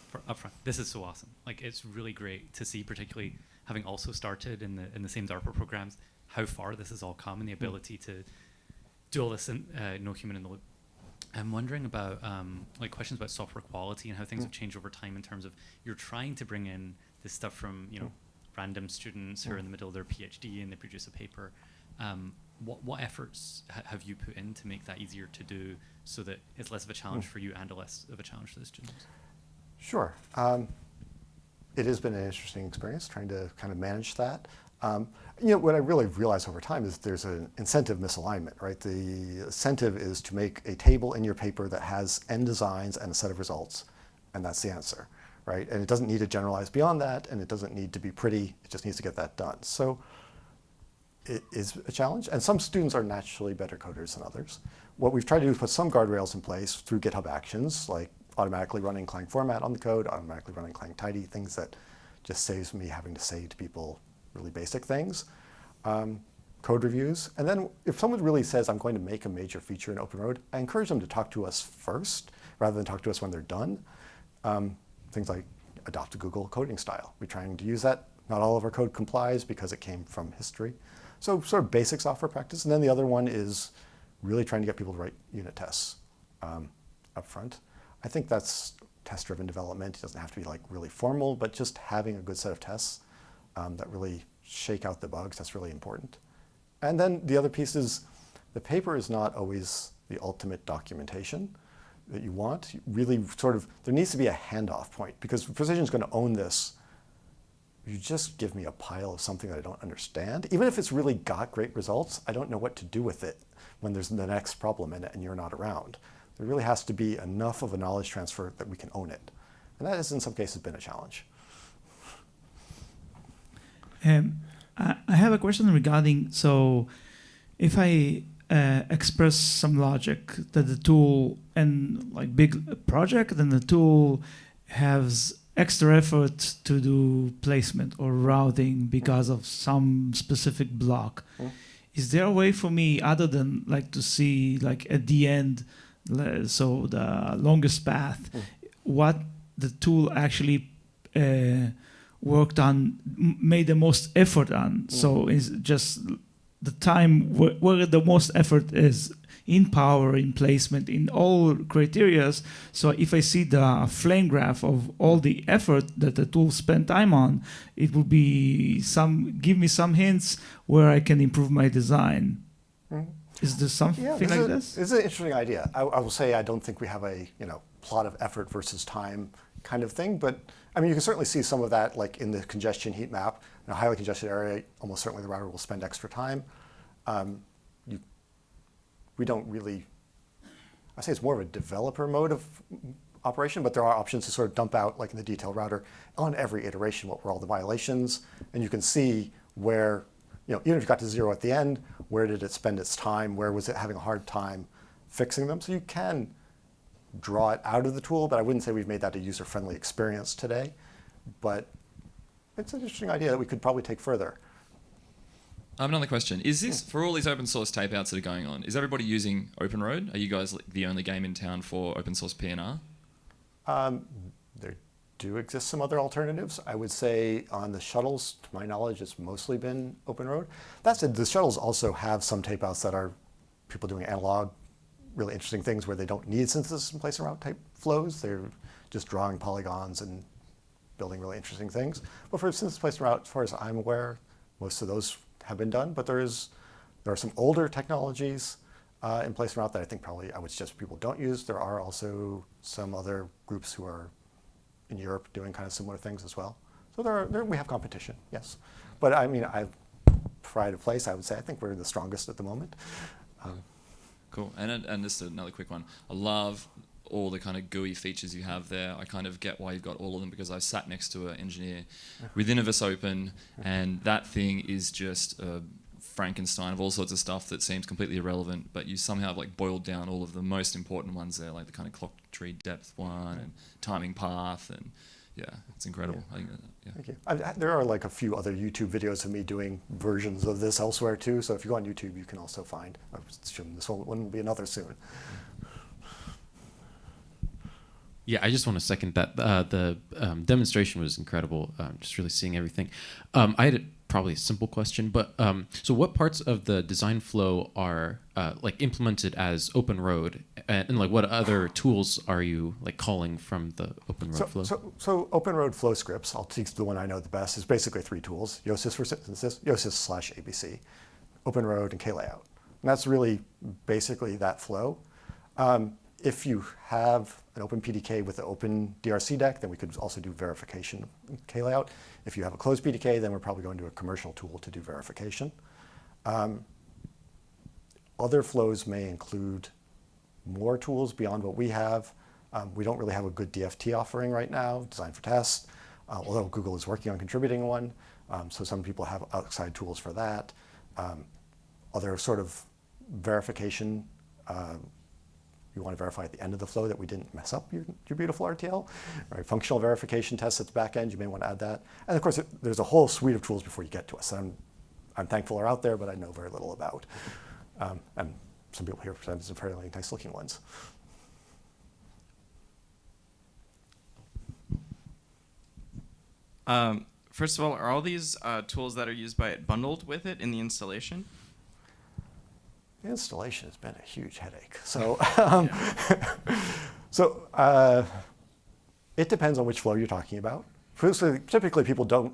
E: for upfront, this is so awesome. Like, it's really great to see, particularly having also started in the same DARPA programs, how far this has all come and the ability to do all this, no human in the loop. I'm wondering about like questions about software quality and how things have changed over time in terms of you're trying to bring in this stuff from, you know, random students who are in the middle of their PhD and they produce a paper. What efforts have you put in to make that easier to do so that it's less of a challenge for you and less of a challenge for the students?
A: Sure. It has been an interesting experience trying to kind of manage that. You know, what I really realized over time is there's an incentive misalignment, right? The incentive is to make a table in your paper that has n designs and a set of results, and that's the answer, right? And it doesn't need to generalize beyond that, and it doesn't need to be pretty. It just needs to get that done. So it is a challenge, and some students are naturally better coders than others. What we've tried to do is put some guardrails in place through GitHub Actions, like automatically running Clang format on the code, automatically running Clang tidy, things that just saves me having to say to people really basic things. Code reviews. And then if someone really says, I'm going to make a major feature in OpenROAD, I encourage them to talk to us first, rather than talk to us when they're done. Things like adopt a Google coding style. We're trying to use that. Not all of our code complies because it came from history. So sort of basic software practice. And then the other one is really trying to get people to write unit tests up front. I think that's test-driven development. It doesn't have to be like really formal, but just having a good set of tests that really shake out the bugs, that's really important. And then the other piece is the paper is not always the ultimate documentation. that you want, really sort of, there needs to be a handoff point, because if Precision is going to own this, you just give me a pile of something that I don't understand. Even if it's really got great results, I don't know what to do with it when there's the next problem in it and you're not around. There really has to be enough of a knowledge transfer that we can own it. And that has in some cases been a challenge.
F: I have a question regarding, so if I express some logic that the tool, and like big project, then the tool has extra effort to do placement or routing because of some specific block. Is there a way for me, other than like to see like at the end, so the longest path, what the tool actually worked on, made the most effort on? So is just the time where the most effort is in power, in placement, in all criteria. So if I see the flame graph of all the effort that the tool spent time on, it will be give me some hints where I can improve my design. Is there something like this?
A: It's an interesting idea. I will say I don't think we have a plot of effort versus time kind of thing, but I mean you can certainly see some of that like in the congestion heat map. In a highly congested area, almost certainly the router will spend extra time. We don't really, I say it's more of a developer mode of operation, but there are options to sort of dump out, like in the detail router, on every iteration what were all the violations, and you can see where, even if you got to 0 at the end, where did it spend its time, where was it having a hard time fixing them. So you can draw it out of the tool, but I wouldn't say we've made that a user-friendly experience today. But it's an interesting idea that we could probably take further.
D: I have another question. Is this, for all these open source tape outs that are going on, is everybody using OpenROAD? Are you guys the only game in town for open source PNR?
A: There do exist some other alternatives. I would say on the shuttles, to my knowledge, it's mostly been OpenROAD. That said, the shuttles also have some tape outs that are people doing analog, really interesting things where they don't need synthesis and place and route type flows. They're just drawing polygons and building really interesting things. But for synthesis, place and route, as far as I'm aware, most of those have been done, but there are some older technologies in place and route that I think probably I would suggest people don't use. There are also some other groups who are in Europe doing kind of similar things as well. So we have competition, yes. But I mean, pride of place, I would say I think we're the strongest at the moment.
D: Cool. And just another quick one. I love all the kind of GUI features you have there. I kind of get why you've got all of them, because I sat next to an engineer with Innovus Open, and that thing is just a Frankenstein of all sorts of stuff that seems completely irrelevant, but you somehow like boiled down all of the most important ones there, like the kind of clock tree depth one and timing path, and yeah, it's incredible.
A: Yeah.
D: I think yeah.
A: Thank you. There are like a few other YouTube videos of me doing versions of this elsewhere too, so if you go on YouTube, you can also find, I assume this one will be another soon.
C: Yeah, I just want to second that. The demonstration was incredible. Just really seeing everything. I had probably a simple question, but so what parts of the design flow are like implemented as OpenROAD, and like what other tools are you like calling from the OpenROAD flow?
A: So OpenROAD flow scripts, I'll teach the one I know the best, is basically 3 tools: Yoast for synthesis, Yoast/ABC, OpenROAD, and Klayout. And that's really basically that flow. If you have an OpenPDK with the open DRC deck, then we could also do verification of Klayout. If you have a closed PDK, then we're probably going to a commercial tool to do verification. Other flows may include more tools beyond what we have. We don't really have a good DFT offering right now, design for test, although Google is working on contributing one. So some people have outside tools for that. Other sort of verification, you want to verify at the end of the flow that we didn't mess up your beautiful RTL, right? Functional verification tests at the back end, you may want to add that. And of course, there's a whole suite of tools before you get to us. I'm thankful are out there, but I know very little about. And some people here present some fairly nice looking ones.
G: First of all, are all these tools that are used by it bundled with it in the installation?
A: The installation has been a huge headache. So, it depends on which flow you're talking about. Typically, people don't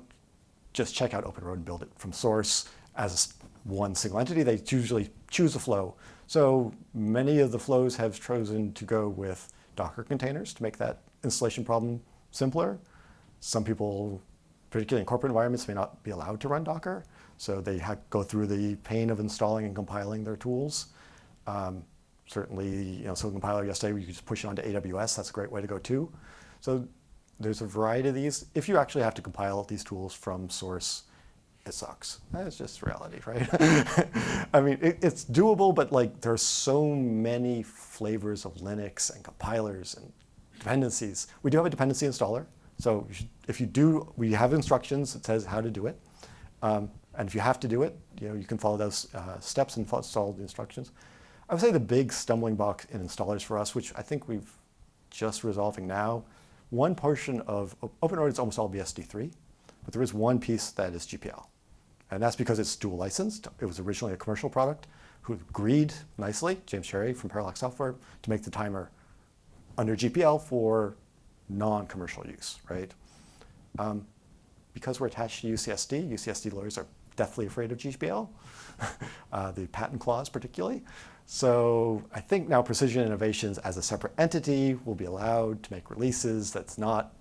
A: just check out OpenROAD and build it from source as one single entity. They usually choose a flow. So many of the flows have chosen to go with Docker containers to make that installation problem simpler. Some people, particularly in corporate environments, may not be allowed to run Docker, so they go through the pain of installing and compiling their tools. Certainly, so compiler yesterday, you could just push it onto AWS. That's a great way to go too. So there's a variety of these. If you actually have to compile these tools from source, it sucks. That's just reality, right? I mean, it's doable, but like there's so many flavors of Linux and compilers and dependencies. We do have a dependency installer. So if you do, we have instructions that says how to do it. And if you have to do it, you can follow those steps and follow the instructions. I would say the big stumbling block in installers for us, which I think we've just resolving now, one portion of OpenROAD is almost all BSD3, but there is one piece that is GPL. And that's because it's dual licensed. It was originally a commercial product who agreed nicely, James Cherry from Parallax Software, to make the timer under GPL for non-commercial use, right? Because we're attached to UCSD, UCSD lawyers are deathly afraid of GPL, the patent clause particularly. So I think now Precision Innovations as a separate entity will be allowed to make releases that's not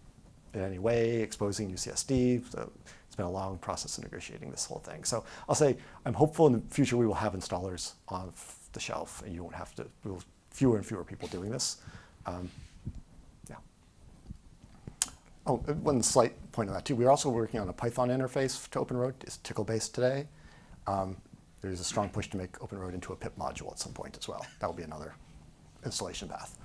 A: in any way exposing UCSD. So it's been a long process of negotiating this whole thing. So I'll say I'm hopeful in the future we will have installers off the shelf and you won't have to, fewer and fewer people doing this. Yeah. Oh, one slight point on that too. We're also working on a Python interface to OpenROAD. It's Tickle-based today. There's a strong push to make OpenROAD into a pip module at some point as well. That will be another installation path.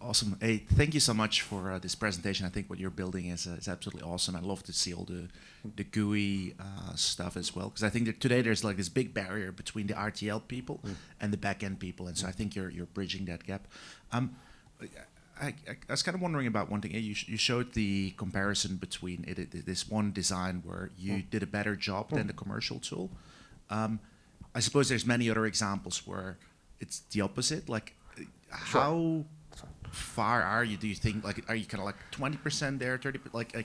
H: Awesome. Hey, thank you so much for this presentation. I think what you're building is absolutely awesome. I love to see all the GUI stuff as well, because I think that today there's like this big barrier between the RTL people and the backend people, and so I think you're bridging that gap. I was kind of wondering about one thing. You showed the comparison between this one design where you did a better job than the commercial tool. I suppose there's many other examples where it's the opposite. Like, how far are you? Do you think, like, are you kind of like 20% there, 30%? Like,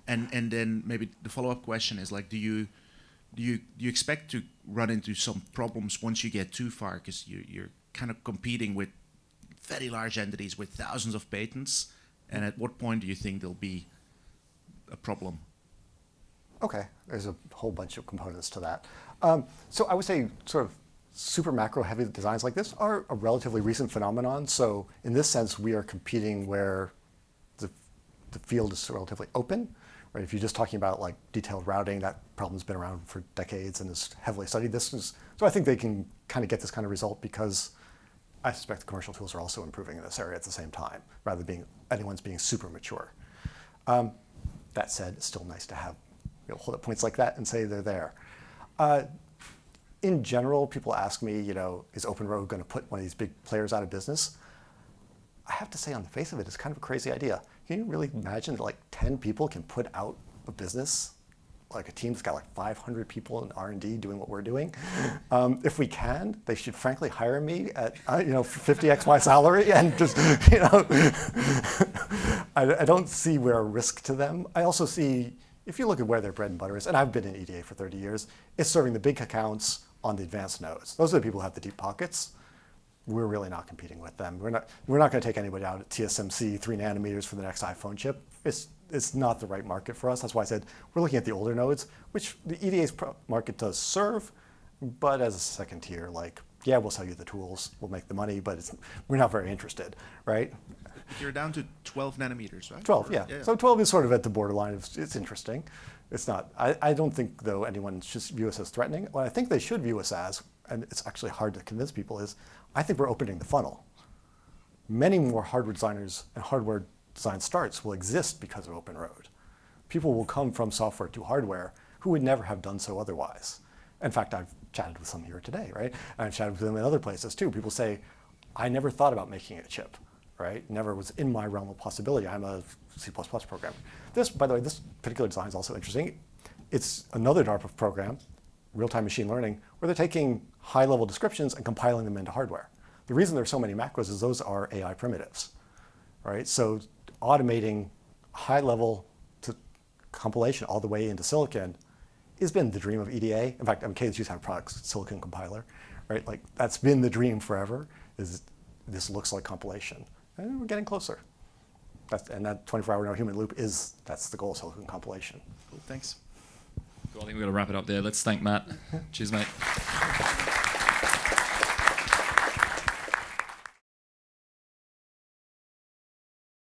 H: and then maybe the follow-up question is like, do you expect to run into some problems once you get too far, because you're kind of competing with very large entities with thousands of patents, and at what point do you think there'll be a problem?
A: Okay, there's a whole bunch of components to that. So I would say sort of super macro heavy designs like this are a relatively recent phenomenon. So in this sense, we are competing where the field is relatively open. Right? If you're just talking about like detailed routing, that problem's been around for decades and is heavily studied. So I think they can kind of get this kind of result because I suspect the commercial tools are also improving in this area at the same time, rather than anyone's being super mature. That said, it's still nice to have hold up points like that and say they're there. In general, people ask me, is OpenROAD going to put one of these big players out of business? I have to say, on the face of it, it's kind of a crazy idea. Can you really imagine that like 10 people can put out of business like a team that's got like 500 people in R&D doing what we're doing? If we can, they should frankly hire me at 50x my salary and just I don't see where a risk to them. I also see, if you look at where their bread and butter is, and I've been in EDA for 30 years, it's serving the big accounts on the advanced nodes. Those are the people who have the deep pockets. We're really not competing with them. We're not going to take anybody out at TSMC 3 nanometers for the next iPhone chip. It's not the right market for us. That's why I said we're looking at the older nodes, which the EDA market does serve, but as a second tier, like, yeah, we'll sell you the tools, we'll make the money, but we're not very interested, right?
H: But you're down to 12 nanometers, right?
A: 12, yeah. So 12 is sort of at the borderline of it's interesting. It's not. I don't think, though, anyone should view us as threatening. What I think they should view us as, and it's actually hard to convince people, is I think we're opening the funnel. Many more hardware designers and hardware design starts will exist because of OpenROAD. People will come from software to hardware who would never have done so otherwise. In fact, I've chatted with some here today, right? And I've chatted with them in other places too. People say, I never thought about making a chip, right? Never was in my realm of possibility. I'm a C++ programmer. This, by the way, this particular design is also interesting. It's another DARPA program, real-time machine learning, where they're taking high-level descriptions and compiling them into hardware. The reason there's so many macros is those are AI primitives, right? So automating high-level to compilation all the way into silicon has been the dream of EDA. In fact, Cadence used to have products, Silicon Compiler, right? Like that's been the dream forever. this looks like compilation. And we're getting closer. And that 24-hour no human loop that's the goal of silicon compilation.
G: Cool, thanks.
D: Cool, I think we've got to wrap it up there. Let's thank Matt. Cheers, mate.